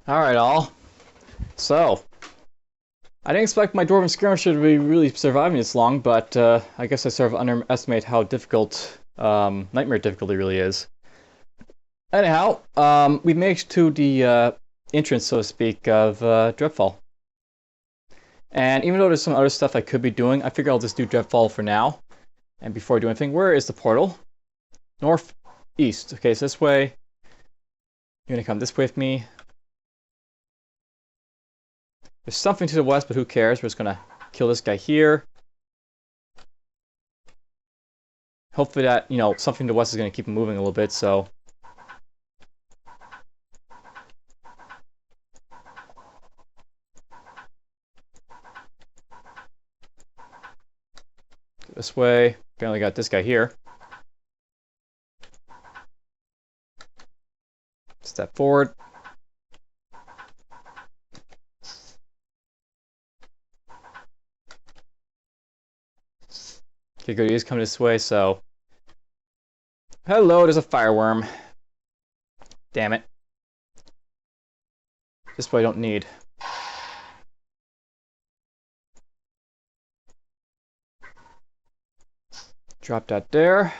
Alright, all. So, I didn't expect my Dwarven Skirmisher to be really surviving this long, but I guess I sort of underestimate how difficult Nightmare difficulty really is. Anyhow, we made it to the entrance, so to speak, of Dreadfall. And even though there's some other stuff I could be doing, I figure I'll just do Dreadfall for now. And before I do anything, where is the portal? Northeast. Okay, so this way. You're gonna come this way with me. There's something to the west, but who cares? We're just gonna kill this guy here. Hopefully that, something to the west is gonna keep him moving a little bit, so. This way. Apparently got this guy here. Step forward. Okay, good. He is coming this way, so. Hello, there's a fireworm. Damn it. This way I don't need. Drop that there.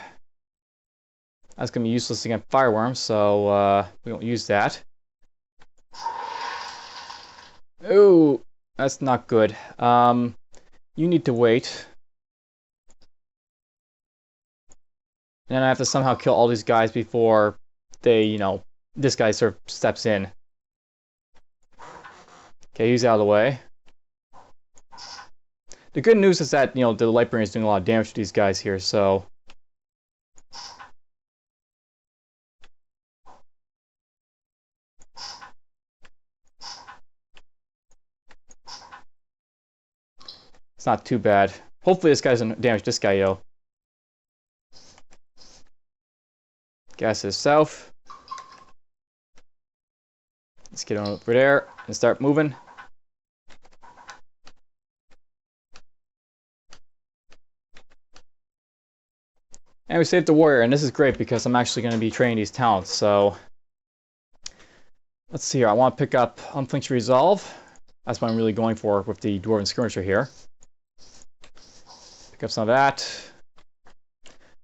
That's gonna be useless against fireworms, so we won't use that. Ooh, that's not good. You need to wait. And I have to somehow kill all these guys before they, this guy sort of steps in. Okay, he's out of the way. The good news is that, the Lightbringer is doing a lot of damage to these guys here, so. It's not too bad. Hopefully this guy doesn't damage this guy, yo. Gas is south. Let's get on over there and start moving. And we saved the warrior, and this is great because I'm actually going to be training these talents, so. Let's see here. I want to pick up Unflinched Resolve. That's what I'm really going for with the Dwarven Skirmisher here. Pick up some of that.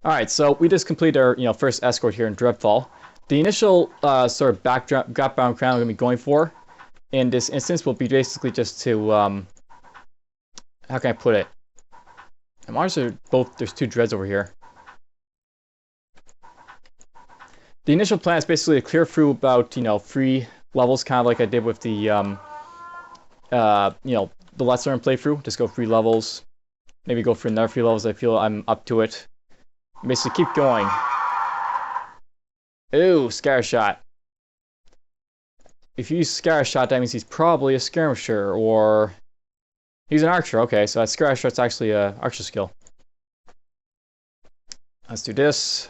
Alright, so we just completed our first escort here in Dreadfall. The initial sort of background crown I'm going to be going for in this instance will be basically just to, how can I put it? I'm honestly there's two dreads over here. The initial plan is basically to clear through about, 3 levels, kind of like I did with the, the Let's Learn playthrough. Just go 3 levels, maybe go for another 3 levels. I feel I'm up to it. Basically keep going. Ooh, Scar Shot. If you use Scar Shot, that means he's probably a Skirmisher, or he's an Archer. Okay, so that Scar Shot's actually a Archer skill. Let's do this.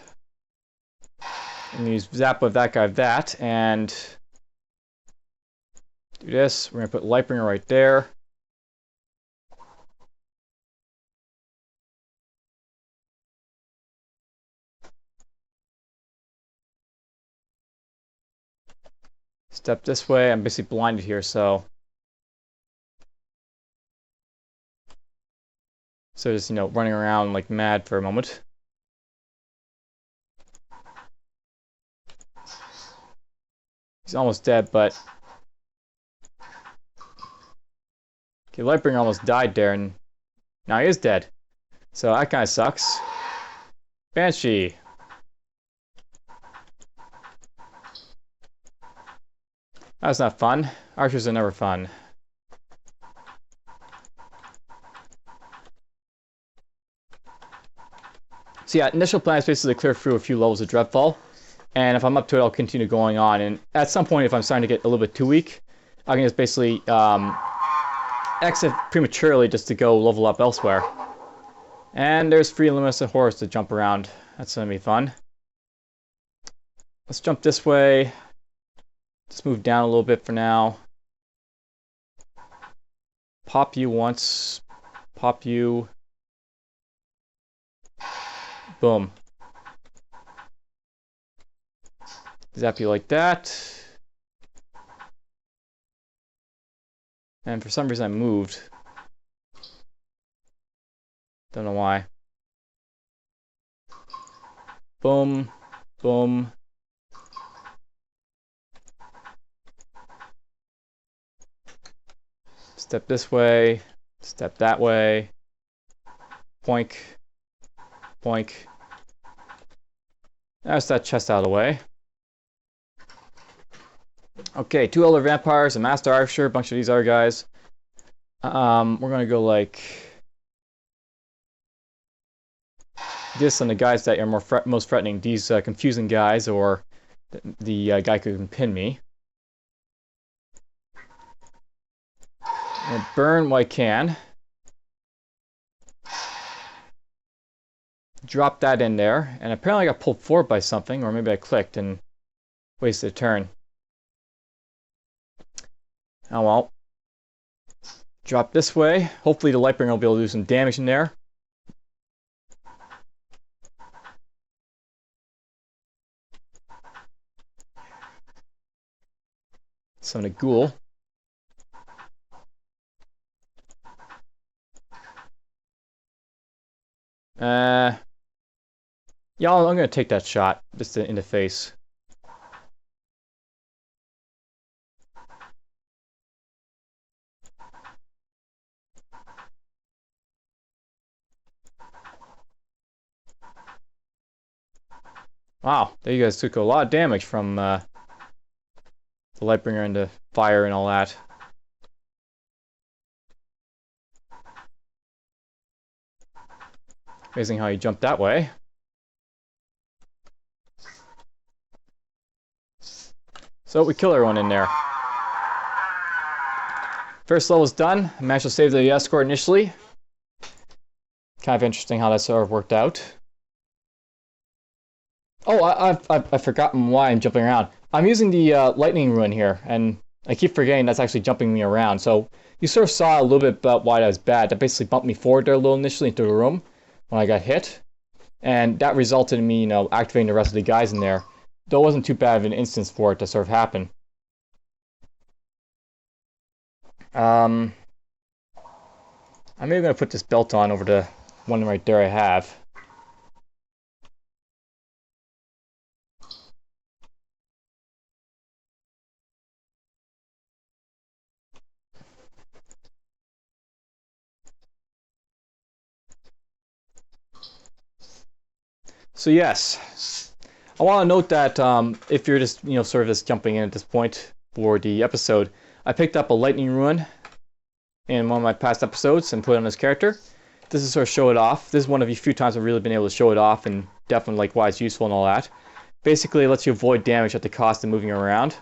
And use Zap with that guy with that, and do this. We're gonna put Lightbringer right there. Step this way. I'm basically blinded here, so just running around like mad for a moment. He's almost dead, but okay, Lightbringer almost died there, and now he is dead. So that kind of sucks. Banshee. That's not fun. Archers are never fun. So yeah, initial plan is basically to clear through a few levels of Dreadfall. And if I'm up to it, I'll continue going on. And at some point, if I'm starting to get a little bit too weak, I can just basically exit prematurely just to go level up elsewhere. And there's 3 limitless horrors to jump around. That's going to be fun. Let's jump this way. Just move down a little bit for now. Pop you once. Pop you. Boom. Zap you like that. And for some reason I moved. Don't know why. Boom. Boom. Step this way. Step that way. Poink. Poink. That's that chest out of the way. Okay, 2 elder vampires, a master archer, a bunch of these other guys. We're gonna go like this on the guys that are most threatening. These confusing guys, or the guy who can pin me. I'll burn what I can. Drop that in there, and apparently I got pulled forward by something, or maybe I clicked and wasted a turn. Oh well. Drop this way. Hopefully the Lightbringer will be able to do some damage in there. Summon a ghoul. Yeah, I'm gonna take that shot, just in the face. Wow, there you guys took a lot of damage from the Lightbringer and the fire and all that. Amazing how he jumped that way. So we kill everyone in there. First level's done. I managed to save the Escort initially. Kind of interesting how that sort of worked out. Oh, I've forgotten why I'm jumping around. I'm using the lightning rune here, and I keep forgetting that's actually jumping me around. So you sort of saw a little bit about why that was bad. That basically bumped me forward there a little initially into the room when I got hit. And that resulted in me, activating the rest of the guys in there. Though it wasn't too bad of an instance for it to sort of happen. I'm maybe going to put this belt on over the one right there I have. So yes, I want to note that if you're just, sort of just jumping in at this point for the episode, I picked up a lightning rune in one of my past episodes and put it on this character. This is sort of show it off. This is one of the few times I've really been able to show it off and definitely like why it's useful and all that. Basically, it lets you avoid damage at the cost of moving around.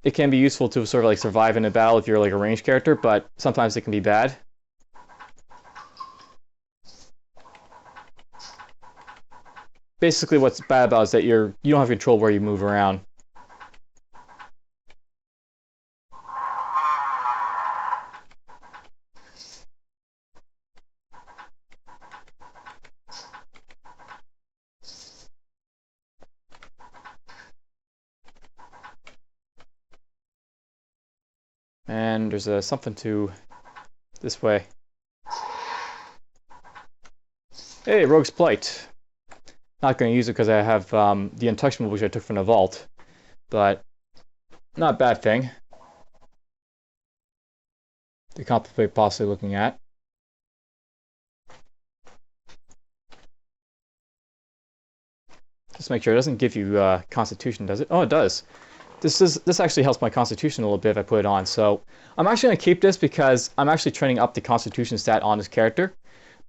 It can be useful to sort of like survive in a battle if you're like a ranged character, but sometimes it can be bad. Basically, what's bad about it is that you don't have control where you move around. And there's something to this way. Hey, Rogue's Plight. Not going to use it because I have the Untouchable, which I took from the vault. But not a bad thing to contemplate possibly looking at. Just make sure it doesn't give you Constitution, does it? Oh, it does. This actually helps my Constitution a little bit if I put it on. So I'm actually going to keep this because I'm actually training up the Constitution stat on this character.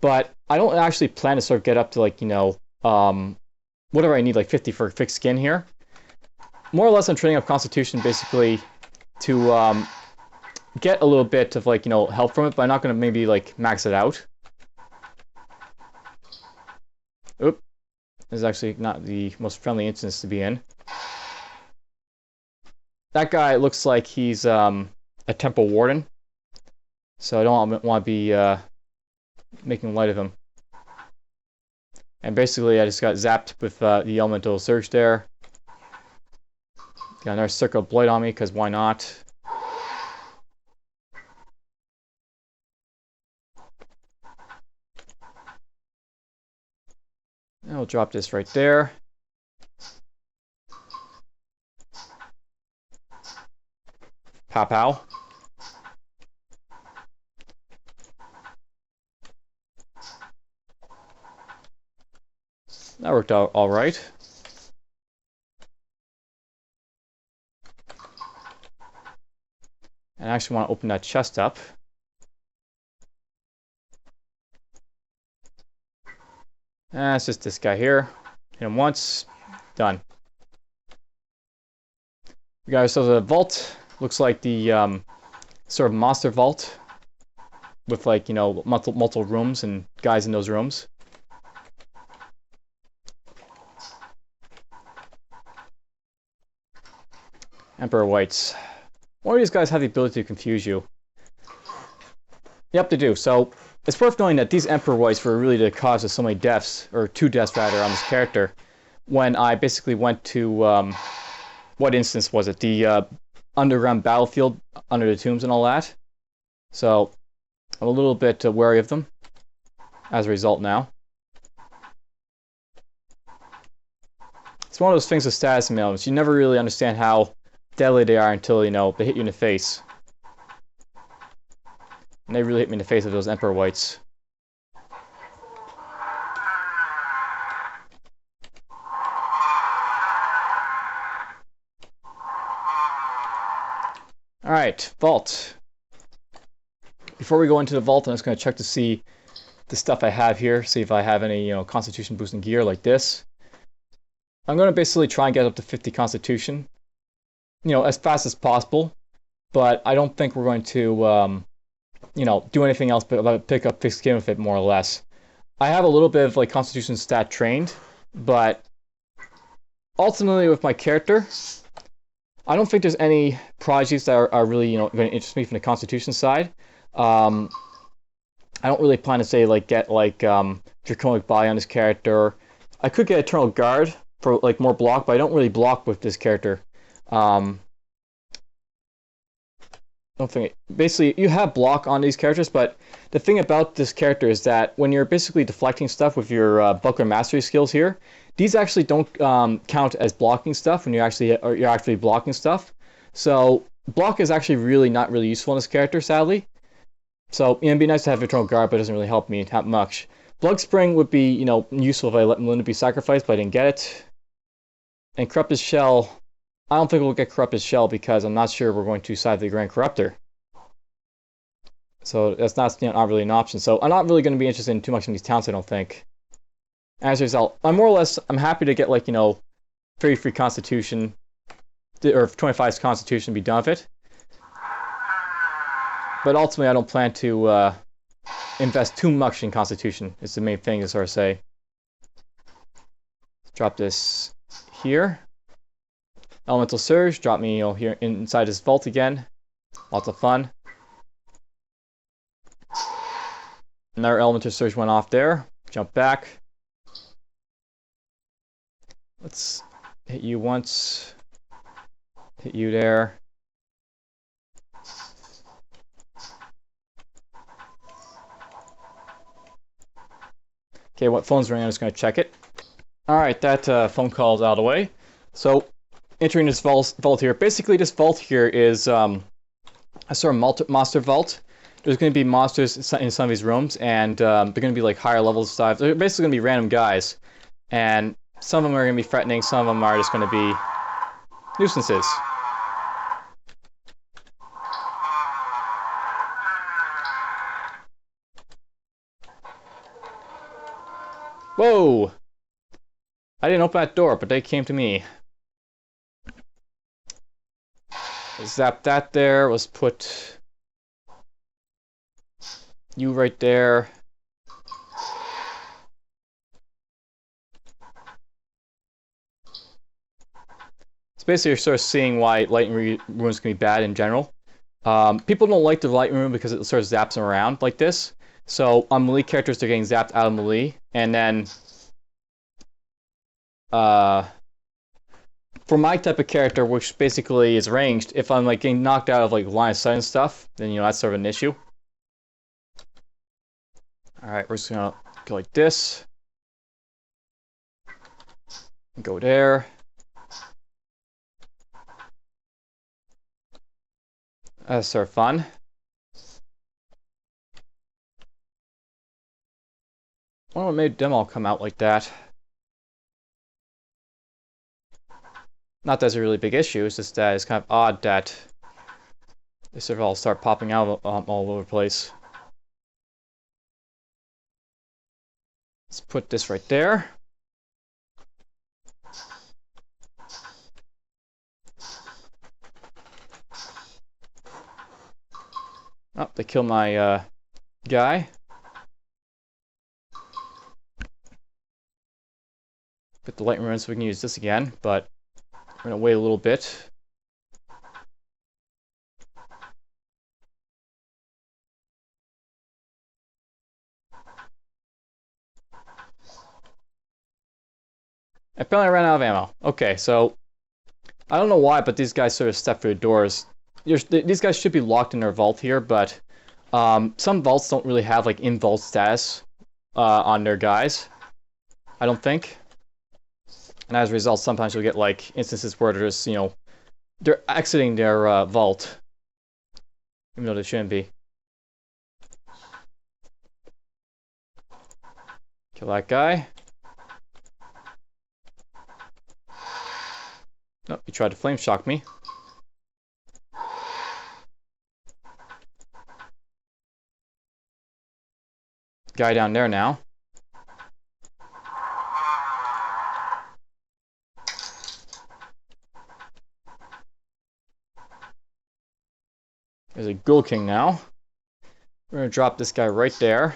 But I don't actually plan to sort of get up to like, whatever I need, like 50 for fixed skin here. More or less I'm training up Constitution basically to get a little bit of like, help from it, but I'm not going to maybe like max it out. Oop. This is actually not the most friendly instance to be in. That guy looks like he's a Temple Warden, so I don't want to be making light of him. And basically I just got zapped with the Elemental Surge there. Got another Circle of Blight on me, because why not? drop this right there. Pow pow. That worked out all right. And I actually want to open that chest up. It's just this guy here. Hit him once. Done. We got ourselves a vault. Looks like the sort of monster vault. With, like, you know, multiple rooms and guys in those rooms. Emperor Whites. One of these guys have the ability to confuse you. Yep, they do. So, it's worth knowing that these Emperor Whites were really the cause of so many deaths, or 2 deaths rather, on this character. When I basically went to, what instance was it? The underground battlefield under the tombs and all that. So, I'm a little bit wary of them as a result now. It's one of those things with status ailments. You never really understand how deadly they are until, you know, they hit you in the face. And they really hit me in the face with those Emperor Whites. Alright, vault. Before we go into the vault, I'm just going to check to see the stuff I have here. See if I have any, you know, constitution boosting gear like this. I'm going to basically try and get up to 50 constitution. You know, as fast as possible. But I don't think we're going to, you know, do anything else but pick up thick skin with it, more or less. I have a little bit of, like, constitution stat trained. But ultimately, with my character, I don't think there's any prodigies that are really, you know, going to interest me from the constitution side. I don't really plan to say, like, get, like, Draconic Body on this character. I could get Eternal Guard for, like, more block, but I don't really block with this character. Don't think basically, you have block on these characters, but the thing about this character is that when you're basically deflecting stuff with your Buckler Mastery skills here, these actually don't count as blocking stuff when you're actually blocking stuff. So block is actually not really useful in this character, sadly. So, you know, it'd be nice to have Eternal Guard, but it doesn't really help me that much. Blood Spring would be, you know, useful if I let Melinda be sacrificed, but I didn't get it. And Corrupted Shell, I don't think we'll get Corrupted Shell because I'm not sure we're going to side the Grand Corruptor. So that's not, you know, not really an option. So I'm not really going to be interested in too much in these towns, I don't think. As a result, I'm happy to get, like, you know, 33 Constitution, or 25 Constitution, be done with it. But ultimately, I don't plan to invest too much in Constitution. It's the main thing to sort of say. Drop this here. Elemental Surge, drop me, you know, here inside this vault again. Lots of fun. Another Elemental Surge went off there. Jump back. Let's hit you once. Hit you there. Okay, what phone's ringing? I'm just going to check it. Alright, that phone call is out of the way. So, entering this vault here. Basically, this vault here is a sort of monster vault. There's going to be monsters in some of these rooms, and they're going to be like higher level stuff. They're basically going to be random guys. And some of them are going to be threatening, some of them are just going to be nuisances. Whoa! I didn't open that door, but they came to me. Zap that there. Let's put you right there. It's basically you're sort of seeing why Lightning Runes can be bad in general. People don't like the Lightning Rune because it sort of zaps them around like this. So on melee characters, they're getting zapped out of melee, and then for my type of character, which basically is ranged, if I'm like getting knocked out of like line of sight and stuff, then, you know, that's sort of an issue. All right, we're just gonna go like this. Go there. That's sort of fun. I wonder what made them all come out like that. Not that it's a really big issue, it's just that it's kind of odd that they sort of all start popping out all over the place. Let's put this right there. Oh, they killed my guy. Get the lightning rune so we can use this again, but we're gonna wait a little bit. Apparently I ran out of ammo. Okay, so I don't know why, but these guys sort of step through the doors. These guys should be locked in their vault here, but some vaults don't really have like in-vault status on their guys, I don't think. And as a result, sometimes you'll get like instances where there's, you know, they're exiting their vault, even though they shouldn't be. Kill that guy. Nope, he tried to flame shock me. Guy down there now. There's a Ghoul King now. We're gonna drop this guy right there.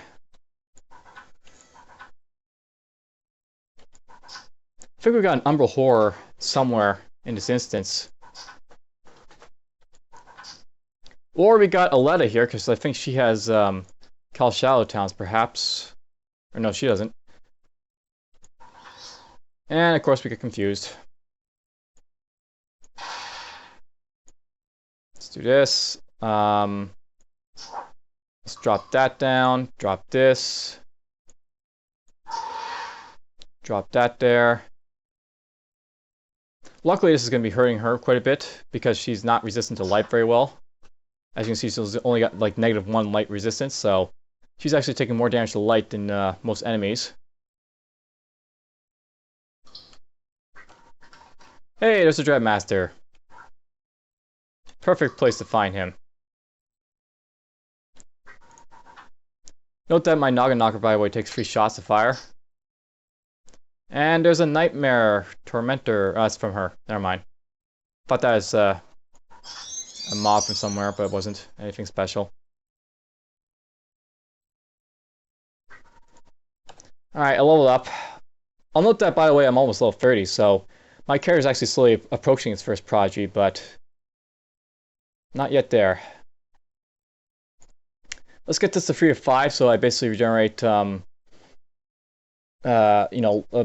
I think we got an Umbral Horror somewhere in this instance. Or we got Aletta here, because I think she has Cal Shallow Towns, perhaps. Or no, she doesn't. And of course we get confused. Let's do this. Let's drop that down. Drop this. Drop that there. Luckily, this is going to be hurting her quite a bit because she's not resistant to light very well. As you can see, she's only got like -1 light resistance, so she's actually taking more damage to light than most enemies. Hey, there's the Dreadmaster. Perfect place to find him. Note that my Noggin Knocker, by the way, takes 3 shots of fire. And there's a Nightmare Tormentor. That's from her. Never mind. Thought that was a mob from somewhere, but it wasn't anything special. Alright, I leveled up. I'll note that, by the way, I'm almost level 30, so my character is actually slowly approaching its first prodigy, but not yet there. Let's get this to 3 to 5, so I basically regenerate,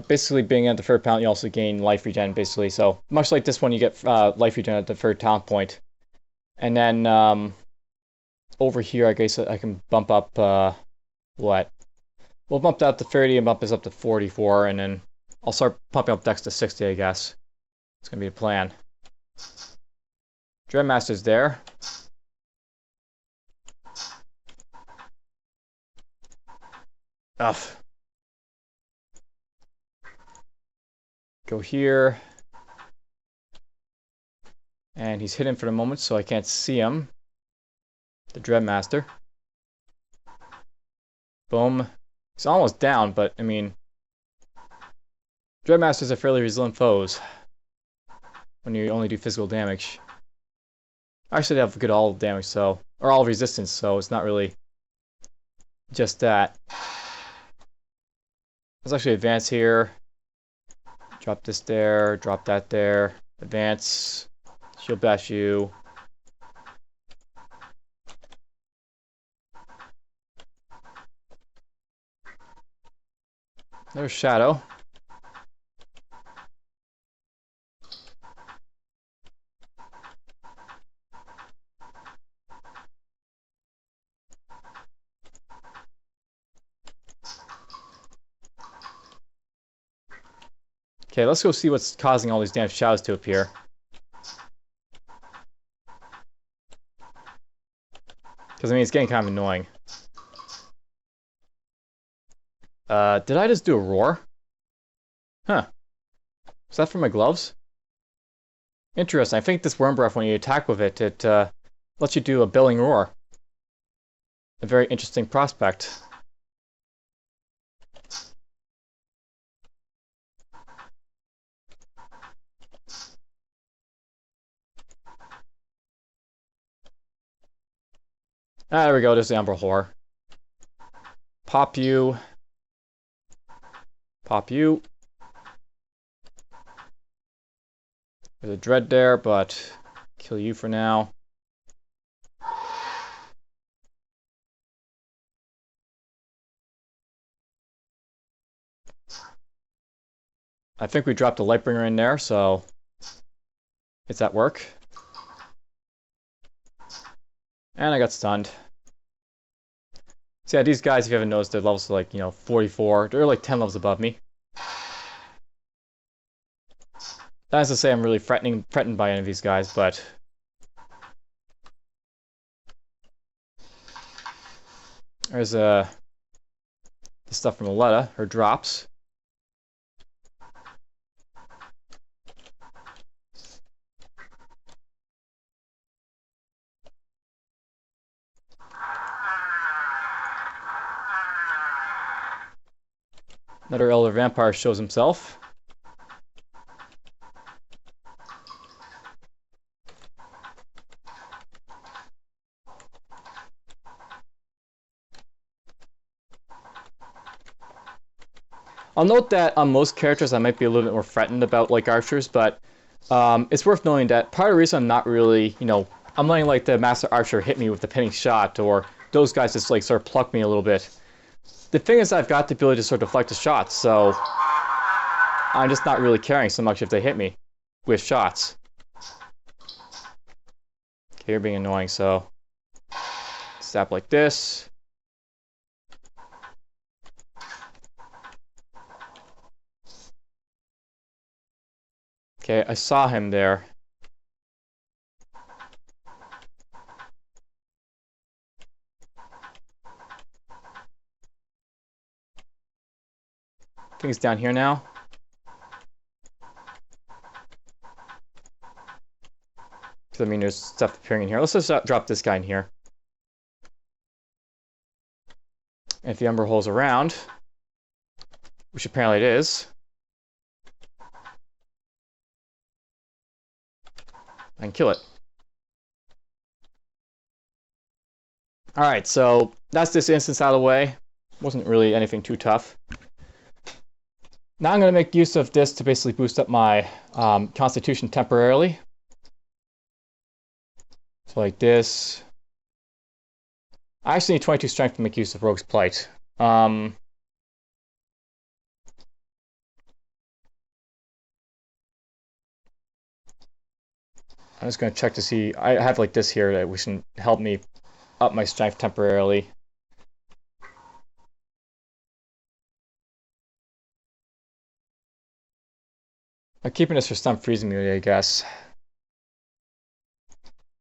basically being at the third talent, you also gain life regen, basically. So, much like this one, you get life regen at the third talent point. And then, over here, I guess I can bump up, what? We'll bump that up to 30 and bump this up to 44, and then I'll start pumping up Dex to 60, I guess. It's gonna be a plan. Dreadmaster's there. Ugh. Go here. And he's hidden for the moment, so I can't see him. The Dreadmaster. Boom. He's almost down, but, I mean... Dreadmasters are fairly resilient foes. When you only do physical damage. Actually, they have good all damage, so... Or all resistance, so it's not really... just that. Let's actually advance here. Drop this there, drop that there. Advance. Shield bash you. There's Shadow. Okay, let's go see what's causing all these damn shadows to appear. Because, I mean, it's getting kind of annoying. Did I just do a roar? Huh. Is that for my gloves? Interesting. I think this worm breath, when you attack with it, it lets you do a bellowing roar. A very interesting prospect. Ah, there we go. There's the Umbral Whore. Pop you. Pop you. There's a dread there, but kill you for now. I think we dropped a Lightbringer in there, so it's at work. And I got stunned. So yeah, these guys, if you haven't noticed, their levels are like, 44. They're like 10 levels above me. That is to say I'm really threatened by any of these guys, but... There's the stuff from Aletta, her drops. Another Elder Vampire shows himself. I'll note that on most characters I might be a little bit more threatened about like archers, but it's worth knowing that part of the reason I'm not really, I'm letting like the Master Archer hit me with the pinning shot, or those guys just like sort of pluck me a little bit. The thing is, I've got the ability to sort of deflect the shots, so I'm just not really caring so much if they hit me with shots. Okay, you're being annoying, so stab like this. Okay, I saw him there. I think he's down here now. So, I mean, there's stuff appearing in here. Let's just drop this guy in here. And if the Umbral Whore's around, which apparently it is, I can kill it. Alright, so that's this instance out of the way. Wasn't really anything too tough. Now I'm going to make use of this to basically boost up my constitution temporarily. So like this. I actually need 22 strength to make use of Rogue's Plight. I'm just going to check to see. I have like this here that should help me up my strength temporarily. I'm keeping this for stun freeze immunity, I guess.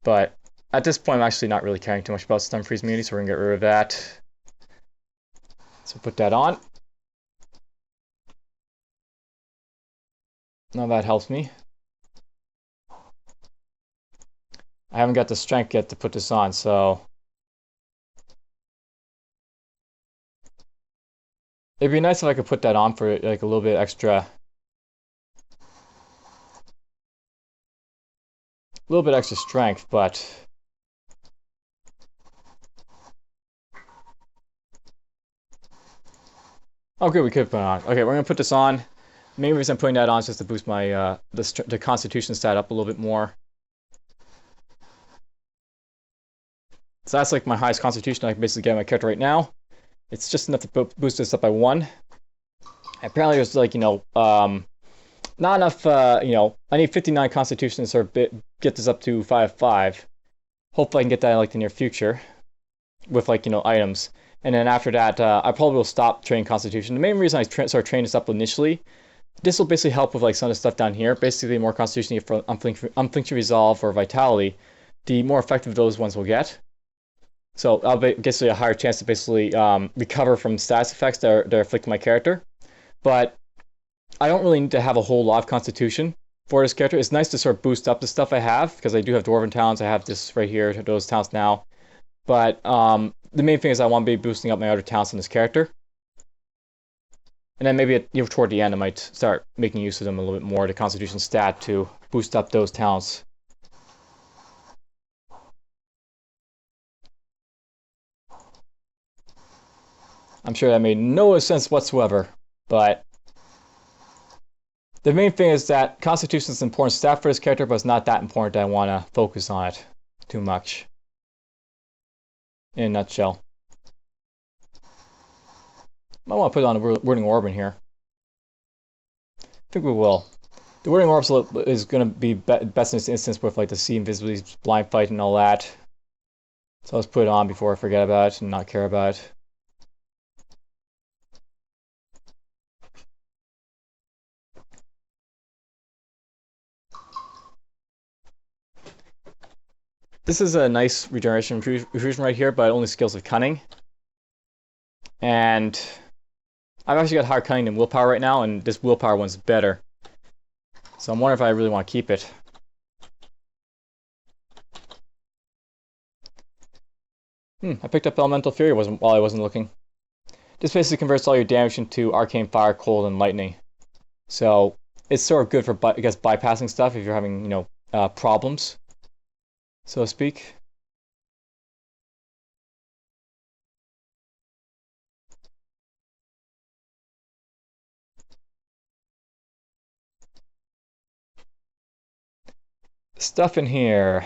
But at this point, I'm actually not really caring too much about stun freeze immunity, so we're going to get rid of that. So put that on. Now that helps me. I haven't got the strength yet to put this on, so... It'd be nice if I could put that on for like a little bit extra... A little bit extra strength, but... Oh good, we could put it on. Okay, we're going to put this on. The main reason I'm putting that on is just to boost my the constitution stat up a little bit more. So that's like my highest constitution I can basically get my character right now. It's just enough to boost this up by 1. Apparently there's like, not enough, I need 59 constitution to sort of get this up to 5/5. Hopefully I can get that in like the near future with like, items. And then after that, I probably will stop training constitution. The main reason I started training this up initially This will basically help with like some of the stuff down here. Basically, the more Constitution you have for unflinching resolve or vitality, the more effective those ones will get. So I'll basically a higher chance to basically recover from status effects that are afflicting my character. But I don't really need to have a whole lot of Constitution for this character. It's nice to sort of boost up the stuff I have, because I do have Dwarven talents. I have this right here, those talents now. But the main thing is I want to be boosting up my other talents in this character. And then maybe toward the end I might start making use of them a little bit more, the Constitution stat, to boost up those talents. I'm sure that made no sense whatsoever, but the main thing is that Constitution is an important stat for this character, but it's not that important that I want to focus on it too much. In a nutshell. I want to put on a Wording Orb in here. I think we will. The Wording Orb is going to be best in this instance with like the See Invisibly, Blind Fight, and all that. So let's put it on before I forget about it and not care about it. This is a nice regeneration infusion right here, but only skills of Cunning. And I've actually got higher Cunning than Willpower right now, and this Willpower one's better. So I'm wondering if I really want to keep it. I picked up Elemental Fury while I wasn't looking. This basically converts all your damage into Arcane Fire, Cold, and Lightning. So it's sort of good for, I guess, bypassing stuff if you're having, problems, so to speak. Stuff in here.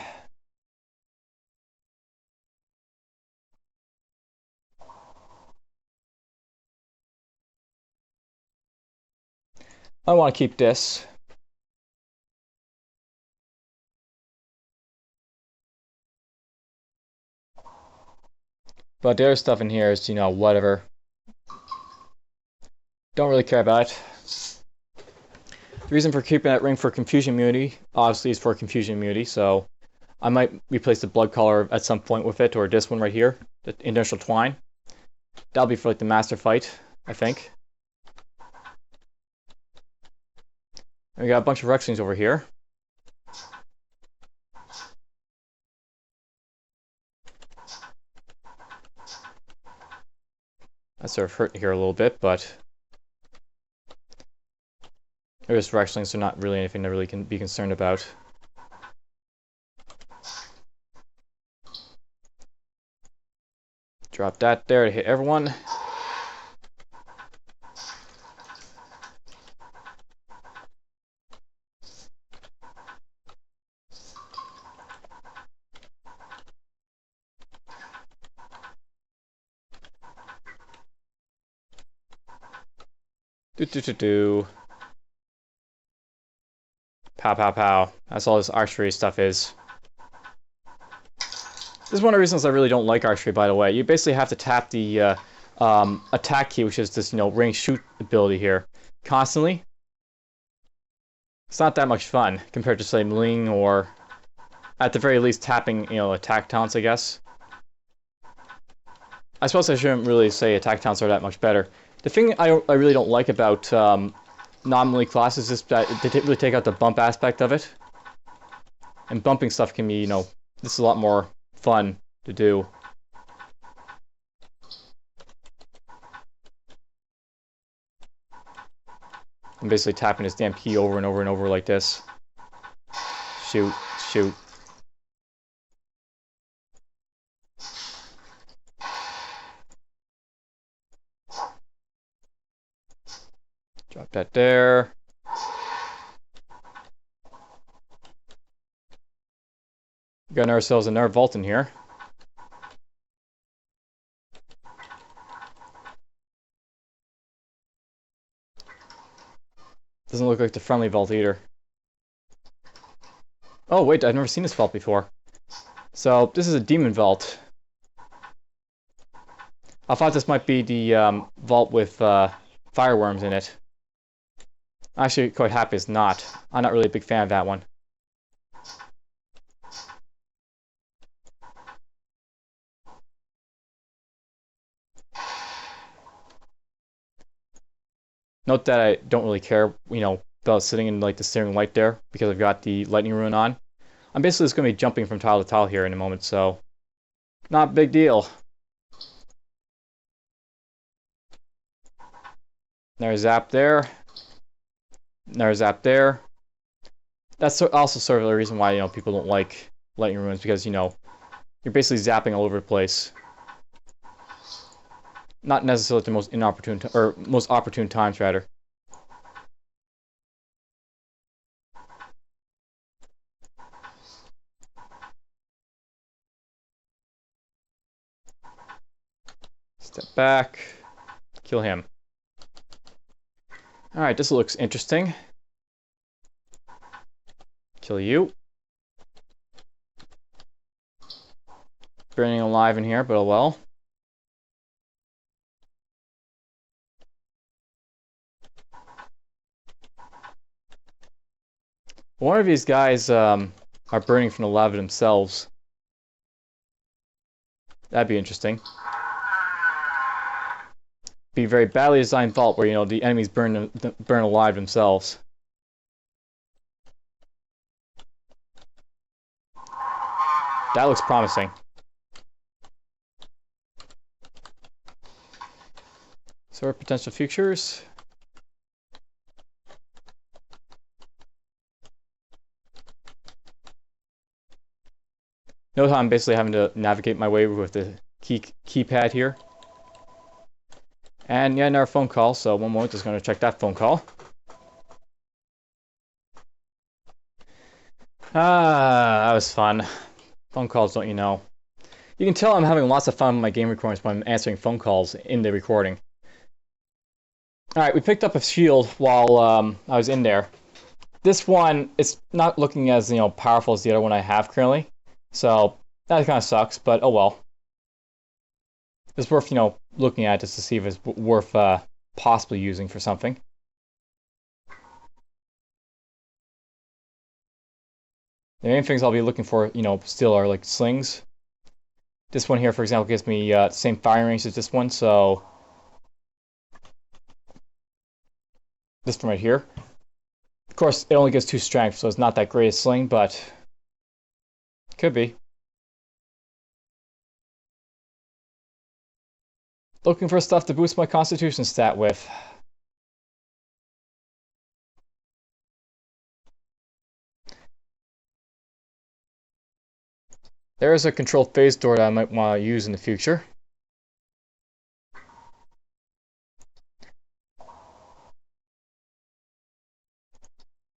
I want to keep this. But the other stuff in here is, whatever. Don't really care about it. The reason for keeping that ring for confusion immunity, obviously, is for confusion immunity, so I might replace the blood collar at some point with it, or this one right here, the Inertial Twine. That'll be for like the master fight, I think. And we got a bunch of Rexlings over here. That's sort of hurt here a little bit, but they're just Rexlings, so not really anything to really be concerned about. Drop that there to hit everyone. Do. Pow, pow, pow. That's all this archery stuff is. This is one of the reasons I really don't like archery, by the way. You basically have to tap the attack key, which is this, range shoot ability here, constantly. It's not that much fun compared to, say, Mling, or at the very least tapping, attack talents, I guess. I suppose I shouldn't really say attack talents are that much better. The thing I really don't like about non-melee classes is that they really take out the bump aspect of it. And bumping stuff can be, this is a lot more fun to do. I'm basically tapping this damn key over and over and over like this. Shoot, shoot. Drop that there. Got ourselves another vault in here. Doesn't look like the friendly vault either. Oh wait, I've never seen this vault before. So this is a demon vault. I thought this might be the vault with fireworms in it. I'm actually quite happy it's not. I'm not really a big fan of that one. Note that I don't really care, about sitting in like the steering light there because I've got the lightning rune on. I'm basically just going to be jumping from tile to tile here in a moment, so not a big deal. There's Zap there. There's Zap there. That's also sort of the reason why people don't like lightning runes, because you're basically zapping all over the place. Not necessarily the most inopportune or most opportune times, rather. Step back. Kill him. Alright, this looks interesting. Kill you. Burning alive in here, but oh well. One of these guys are burning from the lava themselves. That'd be interesting. Be a very badly designed vault where the enemies burn alive themselves. That looks promising. So our potential futures. Note how I'm basically having to navigate my way with the keypad here. And yeah, another phone call, so one moment, just going to check that phone call. That was fun. Phone calls, don't you know. You can tell I'm having lots of fun with my game recordings when I'm answering phone calls in the recording. Alright, we picked up a shield while I was in there. This one, it's not looking as, powerful as the other one I have currently. So, that kind of sucks, but oh well. It's worth, looking at just to see if it's worth possibly using for something. The main things I'll be looking for, still are like slings. This one here, for example, gives me the same firing range as this one, so this one right here. Of course, it only gives 2 strength, so it's not that great a sling, but could be. Looking for stuff to boost my constitution stat with. There's a controlled phase door that I might want to use in the future.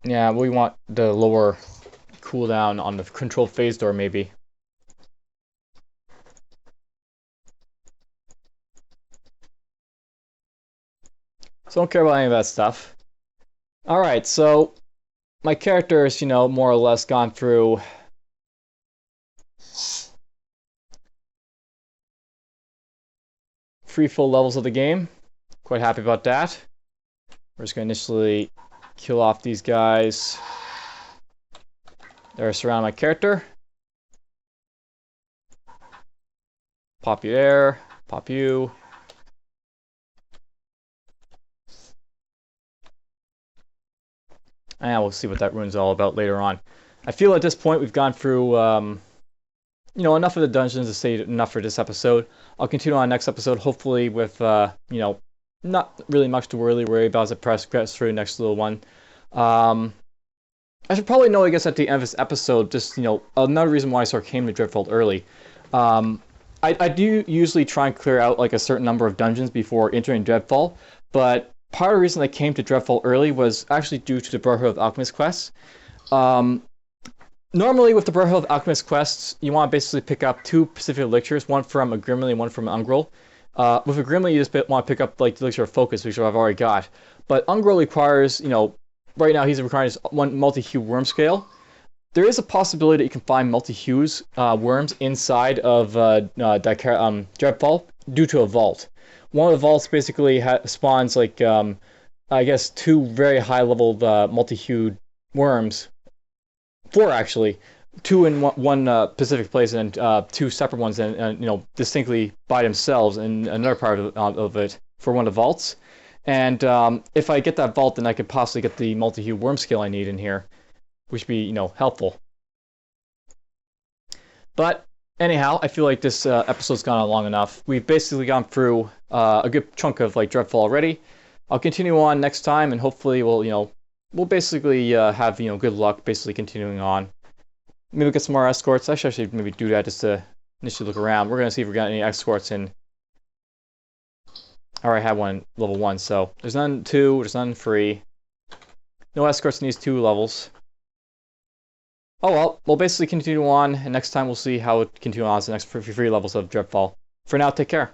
Yeah, we want the lower cooldown on the controlled phase door, maybe. So I don't care about any of that stuff. Alright, so my character is, more or less gone through three full levels of the game. Quite happy about that. We're just going to initially kill off these guys that are surrounding my character. Pop you there, pop you. And we'll see what that rune's all about later on. I feel at this point we've gone through, enough of the dungeons to say enough for this episode. I'll continue on next episode, hopefully with, not really much to worry about as I press through the next little one. I should probably know, I guess, at the end of this episode, just, another reason why I sort of came to Dreadfell early. I do usually try and clear out, like, a certain number of dungeons before entering Dreadfell, but part of the reason I came to Dreadfell early was actually due to the Brotherhood of Alchemist quests. Normally, with the Brotherhood of Alchemist quests, you want to basically pick up 2 specific elixirs, one from a Grimly and one from an Ungrel. With a Grimly, you just want to pick up like the elixir of focus, which I've already got. But Ungrel requires, right now he's requiring one multi-hue worm scale. There is a possibility that you can find multi-hues worms inside of Dreadfell due to a vault. One of the vaults basically spawns like I guess, 2 very high-level multi-hued worms. 4 actually. 2 in one specific place, and 2 separate ones, and you know, distinctly by themselves in another part of it for one of the vaults. And if I get that vault, then I could possibly get the multi-hued worm skill I need in here, which would be, you know, helpful. But anyhow, I feel like this episode's gone on long enough. We've basically gone through a good chunk of like Dreadfell already. I'll continue on next time, and hopefully we'll basically have, you know, good luck basically continuing on. Maybe we'll get some more escorts. I should maybe do that just to initially look around. We're gonna see if we got any escorts in. I already have one level 1, so there's none 2, there's none 3. No escorts in these 2 levels. Oh well, we'll basically continue on, and next time we'll see how it continues on to the next 3 levels of Dreadfell. For now, take care.